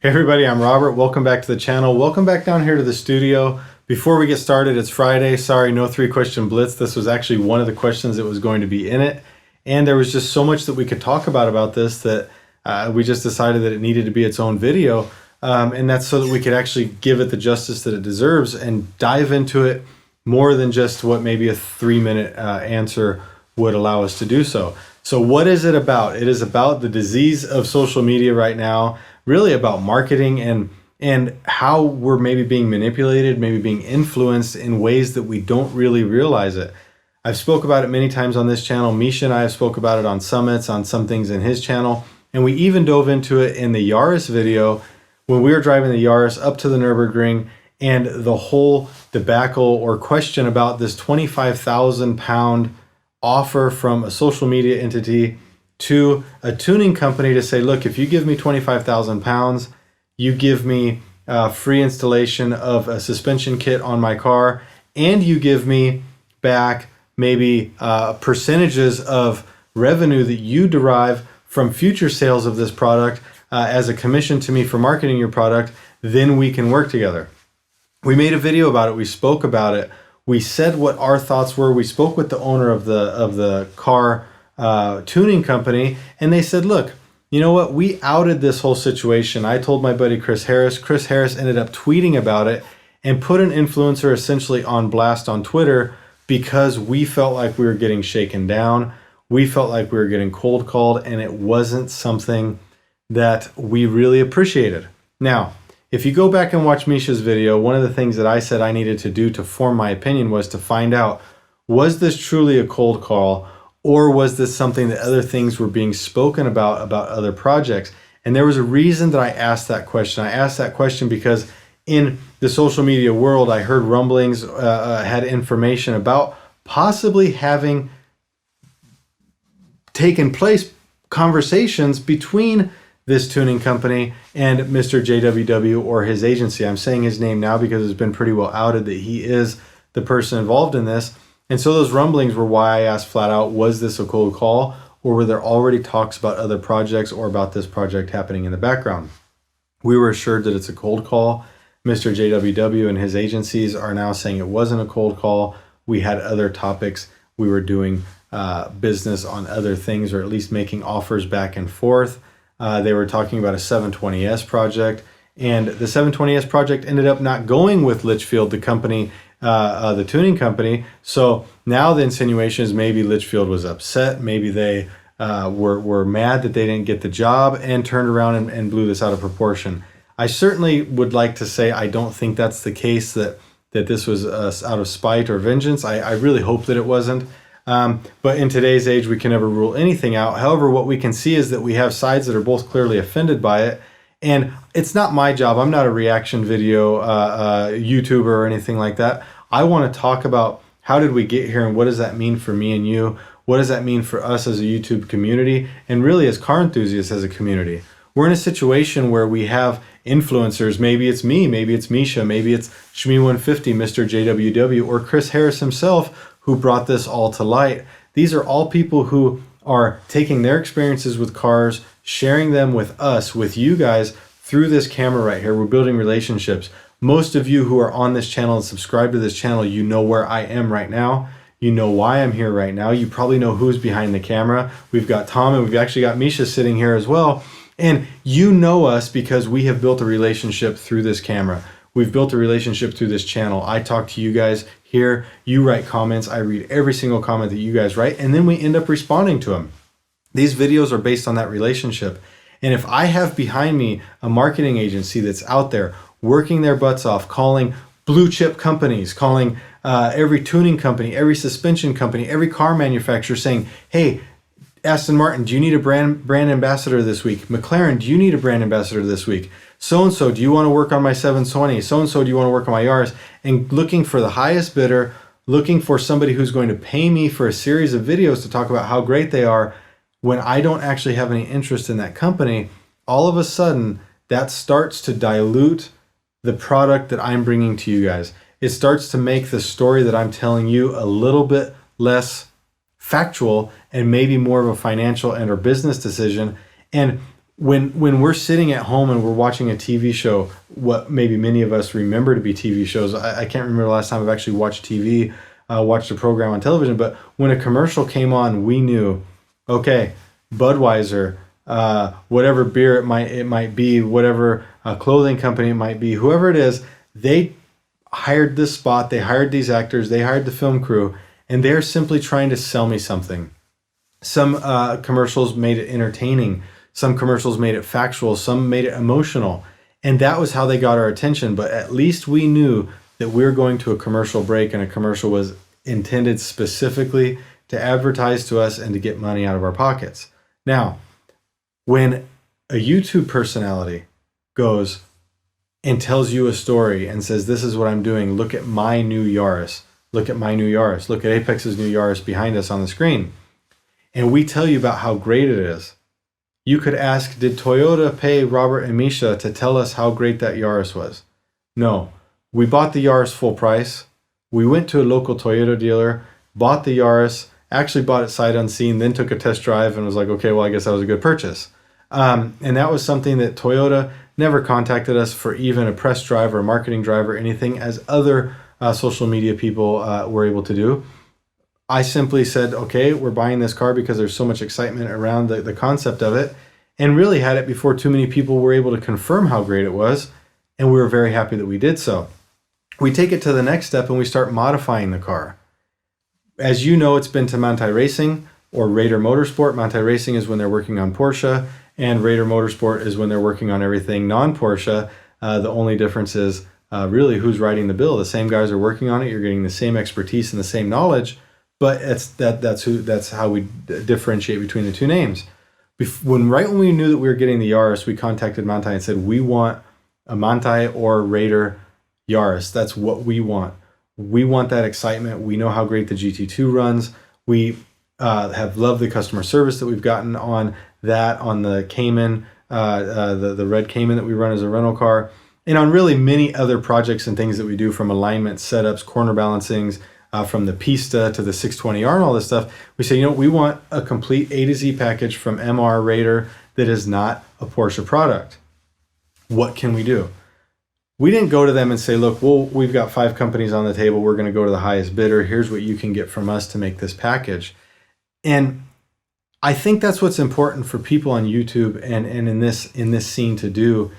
Hey everybody, I'm Robert. Welcome back to the channel. Welcome back down here to the studio. Before we get started, it's Friday. Sorry, no 3-question blitz. This was actually one of the questions that was going to be in it. And there was just so much that we could talk about this that we just decided that it needed to be its own video. And that's so that we could actually give it the justice that it deserves and dive into it more than just what maybe a 3-minute answer would allow us to do so. So what is it about? It is about the disease of social media right now, really about marketing and how we're maybe being manipulated, maybe being influenced in ways that we don't really realize it. I've spoke about it many times on this channel. Misha and I have spoke about it on summits, on some things in his channel, and we even dove into it in the Yaris video when we were driving the Yaris up to the Nürburgring, and the whole debacle or question about this 25,000 pound offer from a social media entity to a tuning company to say, look, if you give me 25,000 pounds, you give me free installation of a suspension kit on my car, and you give me back maybe percentages of revenue that you derive from future sales of this product as a commission to me for marketing your product, then we can work together. We made a video about it. We spoke about it. We said what our thoughts were. We spoke with the owner of the car tuning company, and they said, look, you know what? We outed this whole situation. I told my buddy Chris Harris. Chris Harris ended up tweeting about it and put an influencer essentially on blast on Twitter because we felt like we were getting shaken down. We felt like we were getting cold called, and it wasn't something that we really appreciated. Now, if you go back and watch Misha's video, one of the things that I said I needed to do to form my opinion was to find out, was this truly a cold call, or was this something that other things were being spoken about other projects? And there was a reason that I asked that question. I asked that question because in the social media world, I heard rumblings, had information about possibly having taken place conversations between this tuning company and Mr. JWW or his agency. I'm saying his name now because it's been pretty well outed that he is the person involved in this. And so those rumblings were why I asked flat out, was this a cold call, or were there already talks about other projects or about this project happening in the background? We were assured that it's a cold call. Mr. JWW and his agencies are now saying it wasn't a cold call. We had other topics. We were doing business on other things, or at least making offers back and forth. They were talking about a 720S project, and the 720S project ended up not going with Litchfield, the company, the tuning company. So now the insinuation is maybe Litchfield was upset. Maybe they were mad that they didn't get the job and turned around and blew this out of proportion. I certainly would like to say I don't think that's the case, that this was out of spite or vengeance. I really hope that it wasn't. But in today's age, we can never rule anything out. However, what we can see is that we have sides that are both clearly offended by it. And it's not my job. I'm not a reaction video YouTuber or anything like that. I want to talk about how did we get here and what does that mean for me and you? What does that mean for us as a YouTube community and really as car enthusiasts as a community? We're in a situation where we have influencers. Maybe it's me, maybe it's Misha, maybe it's Shmi150, Mr. JWW, or Chris Harris himself, who brought this all to light. These are all people who are taking their experiences with cars, sharing them with us, with you guys, through this camera right here. We're building relationships. Most of you who are on this channel and subscribe to this channel, you know where I am right now. You know why I'm here right now. You probably know who's behind the camera. We've got Tom, and we've actually got Misha sitting here as well. And you know us because we have built a relationship through this camera. We've built a relationship through this channel. I talk to you guys here. You write comments. I read every single comment that you guys write, and then we end up responding to them. These videos are based on that relationship. And if I have behind me a marketing agency that's out there working their butts off, calling blue chip companies, calling every tuning company, every suspension company, every car manufacturer saying, hey, Aston Martin, do you need a brand ambassador this week? McLaren, do you need a brand ambassador this week? So-and-so, do you want to work on my 720? So-and-so, do you want to work on my Yaris? And looking for the highest bidder, looking for somebody who's going to pay me for a series of videos to talk about how great they are when I don't actually have any interest in that company, all of a sudden that starts to dilute the product that I'm bringing to you guys. It starts to make the story that I'm telling you a little bit less factual and maybe more of a financial and or business decision. And when we're sitting at home and we're watching a TV show, what maybe many of us remember to be TV shows. I can't remember the last time I've actually watched TV, watched a program on television, but when a commercial came on, we knew, okay, Budweiser, whatever beer it might be, whatever clothing company it might be, whoever it is, they hired this spot, they hired these actors, they hired the film crew, and they're simply trying to sell me something. Some commercials made it entertaining. Some commercials made it factual. Some made it emotional. And that was how they got our attention. But at least we knew that we were going to a commercial break, and a commercial was intended specifically to advertise to us and to get money out of our pockets. Now, when a YouTube personality goes and tells you a story and says, this is what I'm doing, look at my new Yaris, look at my new Yaris, look at Apex's new Yaris behind us on the screen, and we tell you about how great it is, you could ask, did Toyota pay Robert and Misha to tell us how great that Yaris was? No. We bought the Yaris full price. We went to a local Toyota dealer, bought the Yaris, actually bought it sight unseen, then took a test drive and was like, okay, well, I guess that was a good purchase. And that was something that Toyota never contacted us for, even a press drive or a marketing drive or anything, as other social media people were able to do. I simply said, okay, we're buying this car because there's so much excitement around the concept of it, and really had it before too many people were able to confirm how great it was, and we were very happy that we did so. We take it to the next step and we start modifying the car. As you know, it's been to Manthey Racing or Raider Motorsport. Manthey Racing is when they're working on Porsche, and Raider Motorsport is when they're working on everything non-Porsche. The only difference is really who's writing the bill. The same guys are working on it. You're getting the same expertise and the same knowledge, but that's how we differentiate between the two names. When we knew that we were getting the Yaris, we contacted Manthey and said, we want a Manthey or Raider Yaris. That's what we want. We want that excitement. We know how great the GT2 runs. We have loved the customer service that we've gotten on the Cayman, the red Cayman that we run as a rental car, and on really many other projects and things that we do, from alignment setups, corner balancings, from the Pista to the 620R and all this stuff. We say, we want a complete A to Z package from MR Raider that is not a Porsche product. What can we do? We didn't go to them and say, look, we've got 5 companies on the table. We're going to go to the highest bidder. Here's what you can get from us to make this package. And I think that's what's important for people on YouTube and in this scene to do,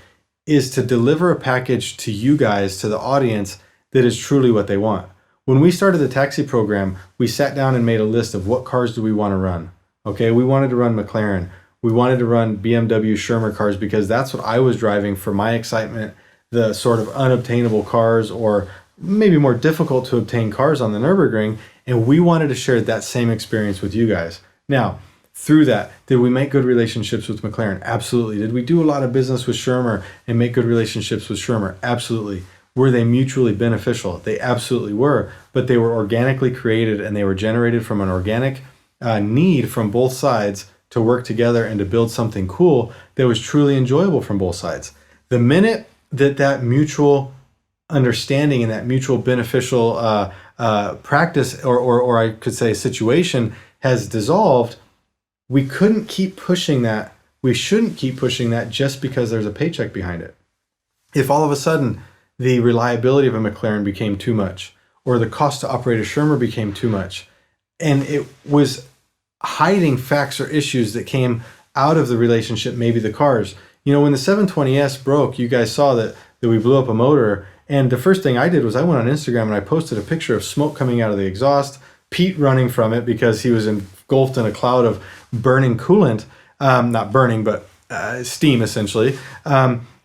is to deliver a package to you guys, to the audience, that is truly what they want. When we started the taxi program, we sat down and made a list of what cars do we want to run. Okay, we wanted to run McLaren. We wanted to run BMW Schirmer cars because that's what I was driving for my excitement, the sort of unobtainable cars, or maybe more difficult to obtain cars on the Nürburgring, and we wanted to share that same experience with you guys. Now, through that, did we make good relationships with McLaren? Absolutely. Did we do a lot of business with Schirmer and make good relationships with Schirmer? Absolutely. Were they mutually beneficial? They absolutely were, but they were organically created and they were generated from an organic need from both sides to work together and to build something cool that was truly enjoyable from both sides. The minute that mutual understanding and that mutual beneficial practice, or I could say situation, has dissolved, we couldn't keep pushing that. We shouldn't keep pushing that just because there's a paycheck behind it. If all of a sudden the reliability of a McLaren became too much, or the cost to operate a Schirmer became too much, and it was hiding facts or issues that came out of the relationship, maybe the cars. When the 720S broke, you guys saw that we blew up a motor, and the first thing I did was I went on Instagram and I posted a picture of smoke coming out of the exhaust, Pete running from it because he was engulfed in a cloud of burning coolant, not burning, but steam essentially.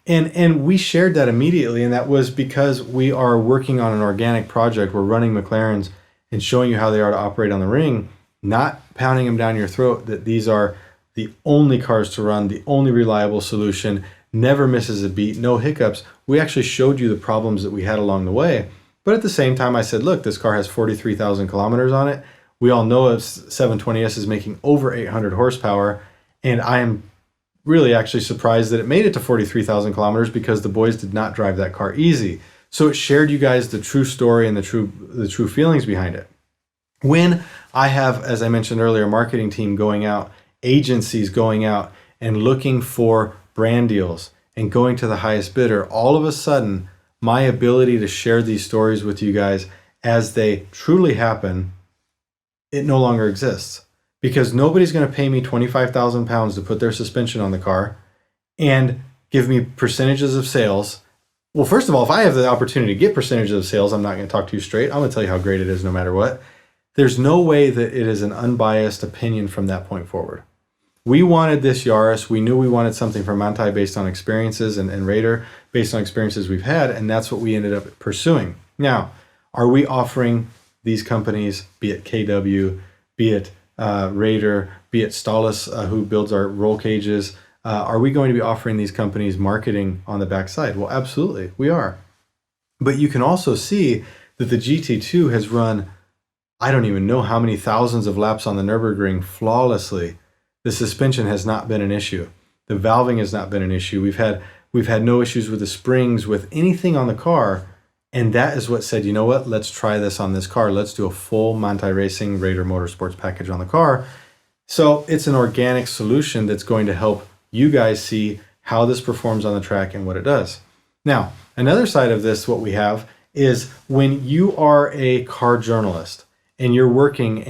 And we shared that immediately, and that was because we are working on an organic project. We're running McLarens and showing you how they are to operate on the ring, not pounding them down your throat that these are the only cars to run, the only reliable solution, never misses a beat, no hiccups. We actually showed you the problems that we had along the way. But at the same time, I said, look, this car has 43,000 kilometers on it. We all know a 720S is making over 800 horsepower, and I am really actually surprised that it made it to 43,000 kilometers because the boys did not drive that car easy. So it shared you guys the true story and the true feelings behind it. When I have, as I mentioned earlier, a marketing team going out, agencies going out and looking for brand deals and going to the highest bidder, all of a sudden, my ability to share these stories with you guys as they truly happen, it no longer exists. Because nobody's going to pay me 25,000 pounds to put their suspension on the car and give me percentages of sales. Well, first of all, if I have the opportunity to get percentages of sales, I'm not going to talk to you straight. I'm going to tell you how great it is no matter what. There's no way that it is an unbiased opinion from that point forward. We wanted this Yaris. We knew we wanted something from Manthey based on experiences and Raider based on experiences we've had, and that's what we ended up pursuing. Now, are we offering these companies, be it KW, be it Raider, be it Stollis, who builds our roll cages, are we going to be offering these companies marketing on the backside? Well, absolutely, we are. But you can also see that the GT2 has run, I don't even know how many thousands of laps on the Nürburgring flawlessly. The suspension has not been an issue. The valving has not been an issue. We've had no issues with the springs, with anything on the car. And that is what said, you know what, let's try this on this car. Let's do a full Manthey Racing Raider Motorsports package on the car. So it's an organic solution that's going to help you guys see how this performs on the track and what it does. Now, another side of this, what we have is when you are a car journalist and you're working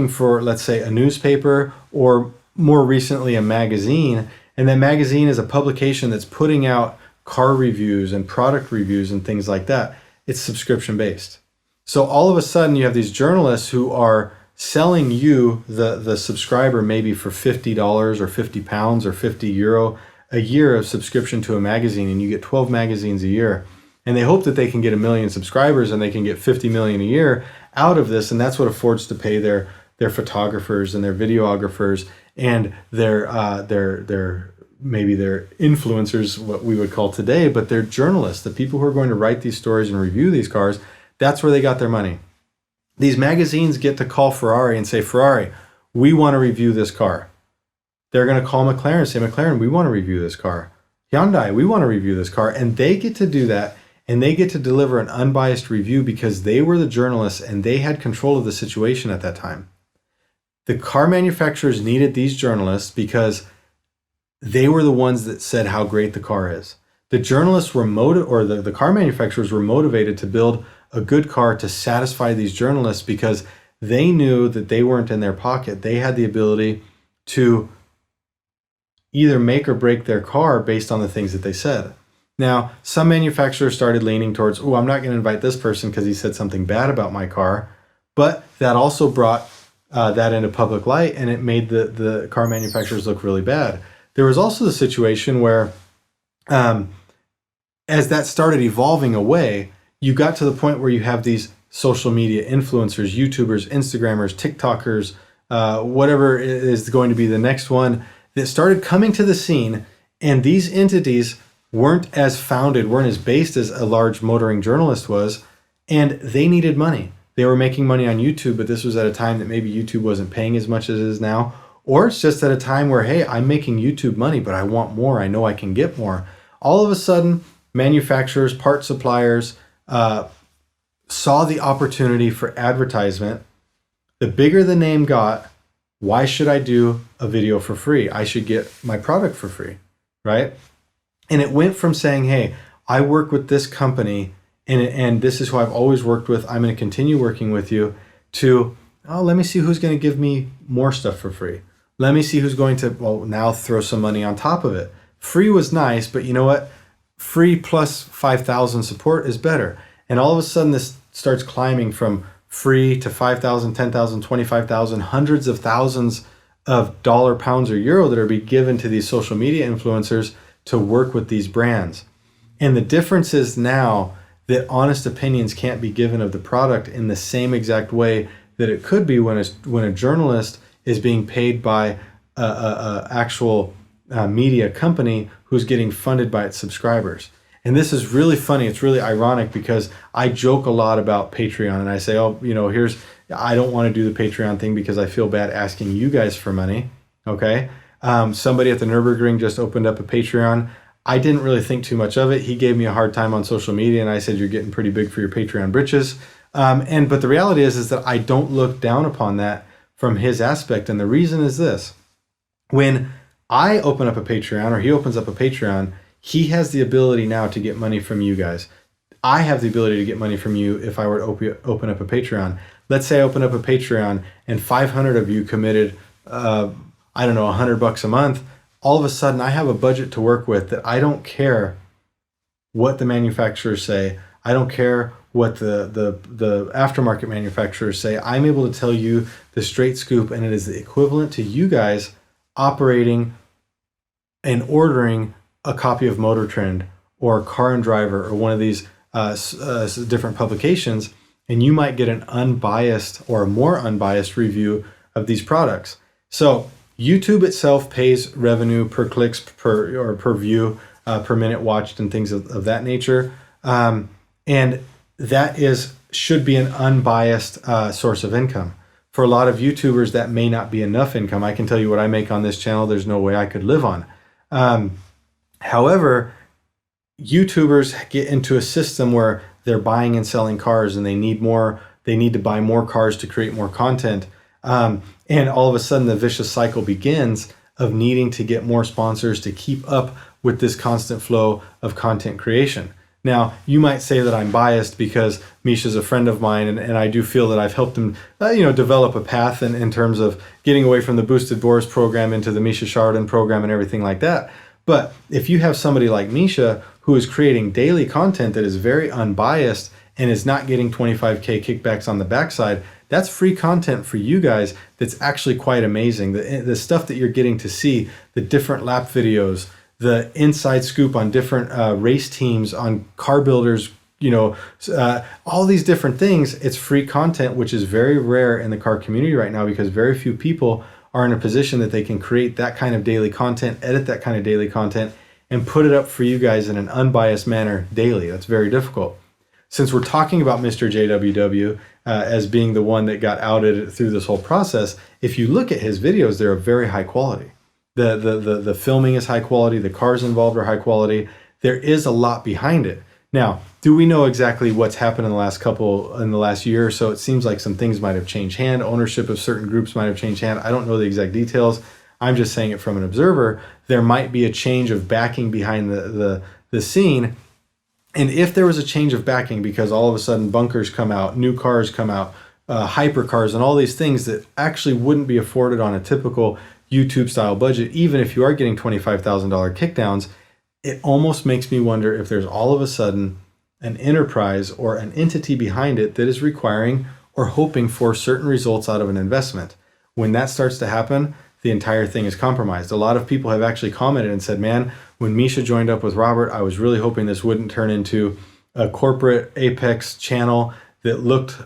for, let's say, a newspaper or more recently a magazine, and that magazine is a publication that's putting out car reviews and product reviews and things like that. It's subscription based. So all of a sudden you have these journalists who are selling you, the subscriber, maybe for $50 or 50 pounds or 50 euro a year of subscription to a magazine, and you get 12 magazines a year. And they hope that they can get 1 million subscribers and they can get 50 million a year out of this, and that's what affords to pay their photographers and their videographers and their maybe their influencers, what we would call today, but they're journalists, the people who are going to write these stories and review these cars. That's where they got their money. These magazines get to call Ferrari and say, Ferrari, we want to review this car. They're going to call McLaren and say, McLaren, we want to review this car. Hyundai, we want to review this car. And they get to do that, and they get to deliver an unbiased review because they were the journalists and they had control of the situation at that time. The car manufacturers needed these journalists because they were the ones that said how great the car is. The journalists were the car manufacturers were motivated to build a good car to satisfy these journalists because they knew that they weren't in their pocket. They had the ability to either make or break their car based on the things that they said. Now, some manufacturers started leaning towards, oh, I'm not going to invite this person because he said something bad about my car. But that also brought that into public light, and it made the car manufacturers look really bad. There was also the situation where, as that started evolving away, you got to the point where you have these social media influencers, YouTubers, Instagrammers, TikTokers, whatever is going to be the next one, that started coming to the scene, and these entities weren't as based as a large motoring journalist was, and they needed money. They were making money on YouTube, but this was at a time that maybe YouTube wasn't paying as much as it is now. Or it's just at a time where, hey, I'm making YouTube money, but I want more. I know I can get more. All of a sudden, manufacturers, part suppliers saw the opportunity for advertisement. The bigger the name got, why should I do a video for free? I should get my product for free, right? And it went from saying, hey, I work with this company and this is who I've always worked with. I'm going to continue working with you, to, oh, let me see who's going to give me more stuff for free. Let me see who's going to, well, now throw some money on top of it. Free was nice, but you know what? Free plus 5,000 support is better. And all of a sudden this starts climbing from free to 5,000, 10,000, 25,000, hundreds of thousands of dollar, pounds, or euro that are being given to these social media influencers to work with these brands. And the difference is now that honest opinions can't be given of the product in the same exact way that it could be when a journalist is being paid by a actual media company who's getting funded by its subscribers. And this is really funny. It's really ironic because I joke a lot about Patreon, and I say, oh, I don't want to do the Patreon thing because I feel bad asking you guys for money. Okay. Somebody at the Nürburgring just opened up a Patreon. I didn't really think too much of it. He gave me a hard time on social media, and I said, you're getting pretty big for your Patreon britches. But the reality is that I don't look down upon that from his aspect. And the reason is this. When I open up a Patreon or he opens up a Patreon, he has the ability now to get money from you guys. I have the ability to get money from you if I were to open up a Patreon. Let's say I open up a Patreon and 500 of you committed, I don't know, $100 a month. All of a sudden, I have a budget to work with that I don't care what the manufacturers say. I don't care what the aftermarket manufacturers say. I'm able to tell you the straight scoop, and it is the equivalent to you guys operating and ordering a copy of Motor Trend or Car and Driver or one of these different publications, and you might get an unbiased or a more unbiased review of these products. So YouTube itself pays revenue per clicks per view, per minute watched, and things of that nature, and that should be an unbiased source of income. For a lot of YouTubers, that may not be enough income. I can tell you what I make on this channel. There's no way I could live on. However, YouTubers get into a system where they're buying and selling cars, and they need to buy more cars to create more content. And all of a sudden the vicious cycle begins of needing to get more sponsors to keep up with this constant flow of content creation. Now, you might say that I'm biased because Misha's a friend of mine, and I do feel that I've helped him develop a path in terms of getting away from the Boosted Boris program into the Misha Shardon program and everything like that. But if you have somebody like Misha who is creating daily content that is very unbiased and is not getting 25K kickbacks on the backside, that's free content for you guys that's actually quite amazing. The stuff that you're getting to see, the different lap videos, the inside scoop on different race teams, on car builders, all these different things, it's free content, which is very rare in the car community right now because very few people are in a position that they can create that kind of daily content, edit that kind of daily content, and put it up for you guys in an unbiased manner daily. That's very difficult. Since we're talking about Mr. JWW as being the one that got outed through this whole process, if you look at his videos, they're of very high quality. The filming is high quality. The cars involved are high quality. There is a lot behind it. Now, do we know exactly what's happened in the last year or so? It seems like some things might have changed hand. Ownership of certain groups might have changed hand. I don't know the exact details. I'm just saying it from an observer. There might be a change of backing behind the scene. And if there was a change of backing because all of a sudden bunkers come out, new cars come out, hypercars, and all these things that actually wouldn't be afforded on a typical YouTube style budget, even if you are getting $25,000 kickdowns, it almost makes me wonder if there's all of a sudden an enterprise or an entity behind it that is requiring or hoping for certain results out of an investment. When that starts to happen, the entire thing is compromised. A lot of people have actually commented and said, man, when Misha joined up with Robert, I was really hoping this wouldn't turn into a corporate Apex channel that looked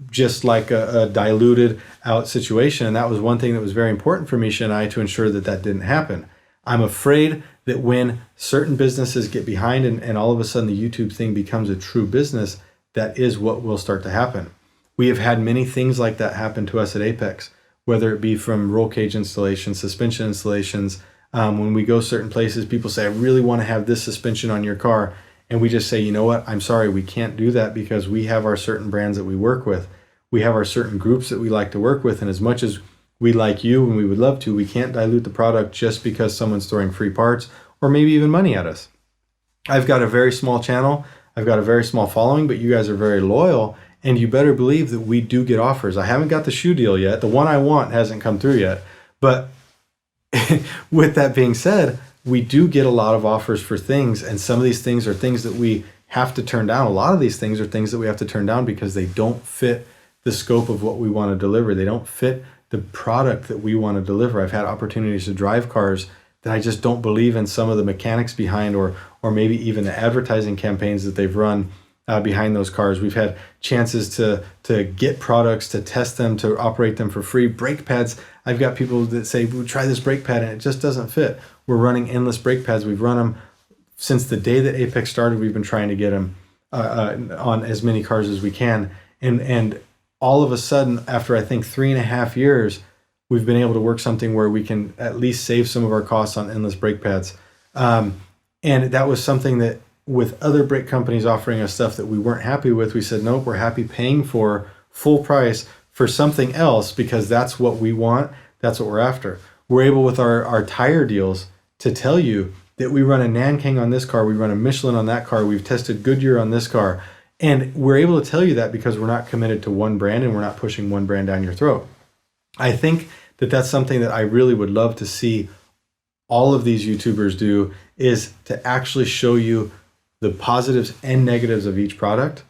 just like a diluted out situation. And that was one thing that was very important for Misha and I to ensure that that didn't happen. I'm afraid that when certain businesses get behind and all of a sudden the YouTube thing becomes a true business, that is what will start to happen. We have had many things like that happen to us at Apex, whether it be from roll cage installations, suspension installations. When we go certain places, people say, I really want to have this suspension on your car. And we just say, you know what, I'm sorry, we can't do that because we have our certain brands that we work with. We have our certain groups that we like to work with. And as much as we like you and we would love to, we can't dilute the product just because someone's throwing free parts or maybe even money at us. I've got a very small channel. I've got a very small following, but you guys are very loyal. And you better believe that we do get offers. I haven't got the shoe deal yet. The one I want hasn't come through yet. But with that being said, we do get a lot of offers for things. And some of these things are things that we have to turn down. A lot of these things are things that we have to turn down because they don't fit the scope of what we want to deliver. They don't fit the product that we want to deliver. I've had opportunities to drive cars that I just don't believe in some of the mechanics behind or maybe even the advertising campaigns that they've run behind those cars. We've had chances to get products, to test them, to operate them for free. Brake pads, I've got people that say, we'll try this brake pad and it just doesn't fit. We're running endless brake pads. We've run them since the day that Apex started. We've been trying to get them on as many cars as we can. And all of a sudden, after I think 3.5 years, we've been able to work something where we can at least save some of our costs on endless brake pads. And that was something that with other brake companies offering us stuff that we weren't happy with, we said, nope, we're happy paying for full price for something else because that's what we want. That's what we're after. We're able with our tire deals to tell you that we run a Nanking on this car, we run a Michelin on that car, we've tested Goodyear on this car. And we're able to tell you that because we're not committed to one brand and we're not pushing one brand down your throat. I think that that's something that I really would love to see all of these YouTubers do, is to actually show you the positives and negatives of each product.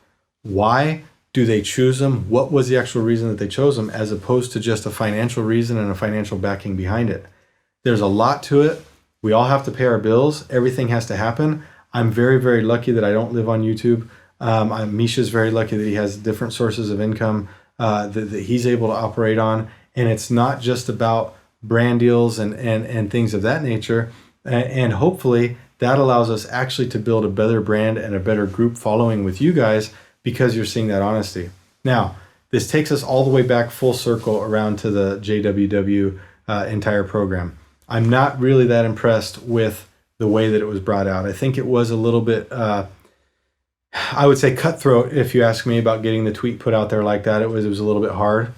Why do they choose them? What was the actual reason that they chose them, as opposed to just a financial reason and a financial backing behind it? There's a lot to it. We all have to pay our bills. Everything has to happen. I'm very, very lucky that I don't live on YouTube. Misha's very lucky that he has different sources of income that he's able to operate on. And it's not just about brand deals and things of that nature. And hopefully that allows us actually to build a better brand and a better group following with you guys, because you're seeing that honesty. Now, this takes us all the way back full circle around to the JWW entire program. I'm not really that impressed with the way that it was brought out. I think it was a little bit, I would say cutthroat, if you ask me, about getting the tweet put out there like that. It was a little bit hard.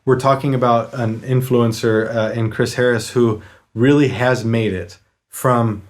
We're talking about an influencer in Chris Harris who really has made it from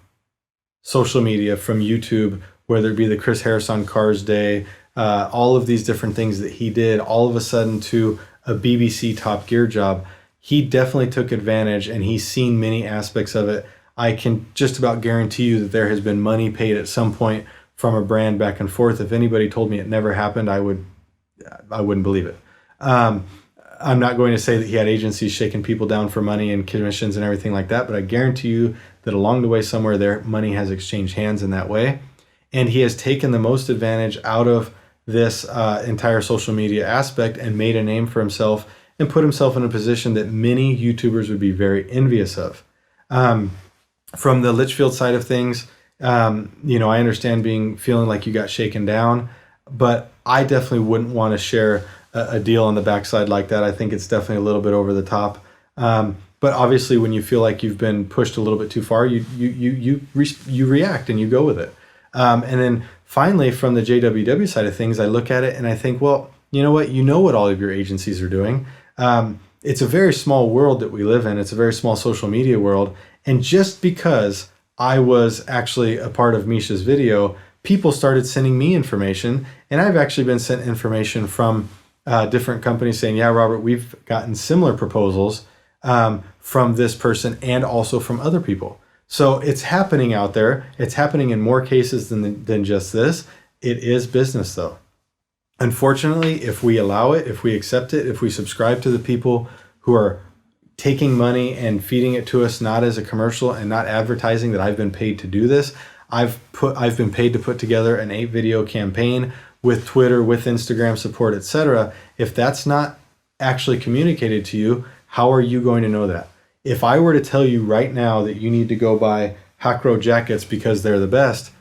social media, from YouTube, whether it be the Chris Harris on Cars Day, all of these different things that he did, all of a sudden to a BBC Top Gear job. He definitely took advantage, and he's seen many aspects of it. I can just about guarantee you that there has been money paid at some point from a brand back and forth. If anybody told me it never happened, I wouldn't believe it. I'm not going to say that he had agencies shaking people down for money and commissions and everything like that, but I guarantee you that along the way somewhere there, money has exchanged hands in that way. And he has taken the most advantage out of this entire social media aspect and made a name for himself and put himself in a position that many YouTubers would be very envious of. From the Litchfield side of things, I understand feeling like you got shaken down, but I definitely wouldn't want to share a deal on the backside like that. I think it's definitely a little bit over the top. But obviously, when you feel like you've been pushed a little bit too far, you react and you go with it. And then finally, from the JWW side of things, I look at it and I think, well, you know what? You know what all of your agencies are doing. It's a very small world that we live in. It's a very small social media world. And just because I was actually a part of Misha's video, people started sending me information. And I've actually been sent information from different companies saying, yeah, Robert, we've gotten similar proposals from this person and also from other people. So it's happening out there. It's happening in more cases than just this. It is business, though. Unfortunately, if we allow it, if we accept it, if we subscribe to the people who are taking money and feeding it to us, not as a commercial and not advertising that I've been paid to do this. I've been paid to put together an 8-video campaign with Twitter, with Instagram support, etc. If that's not actually communicated to you, how are you going to know that? If I were to tell you right now that you need to go buy Hakro jackets because they're the best,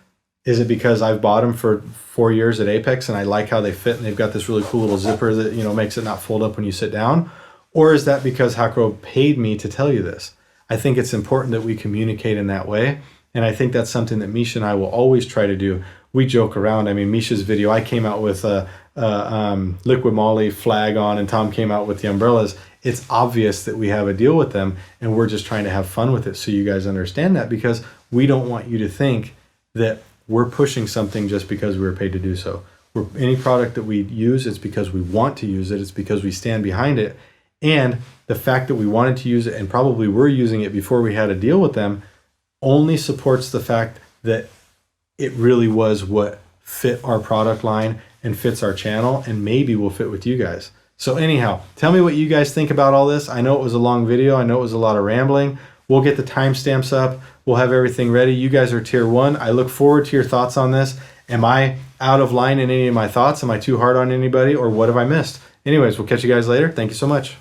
is it because I've bought them for 4 years at Apex and I like how they fit and they've got this really cool little zipper that makes it not fold up when you sit down? Or is that because Hakro paid me to tell you this? I think it's important that we communicate in that way. And I think that's something that Misha and I will always try to do. We joke around. I mean, Misha's video, I came out with a Liquid Molly flag on and Tom came out with the umbrellas. It's obvious that we have a deal with them and we're just trying to have fun with it so you guys understand that, because we don't want you to think that we're pushing something just because we were paid to do so. Any product that we use, it's because we want to use it. It's because we stand behind it. And the fact that we wanted to use it and probably were using it before we had a deal with them only supports the fact that it really was what fit our product line and fits our channel and maybe will fit with you guys. So anyhow, tell me what you guys think about all this. I know it was a long video. I know it was a lot of rambling. We'll get the timestamps up. We'll have everything ready. You guys are tier 1. I look forward to your thoughts on this. Am I out of line in any of my thoughts? Am I too hard on anybody, or what have I missed? Anyways, we'll catch you guys later. Thank you so much.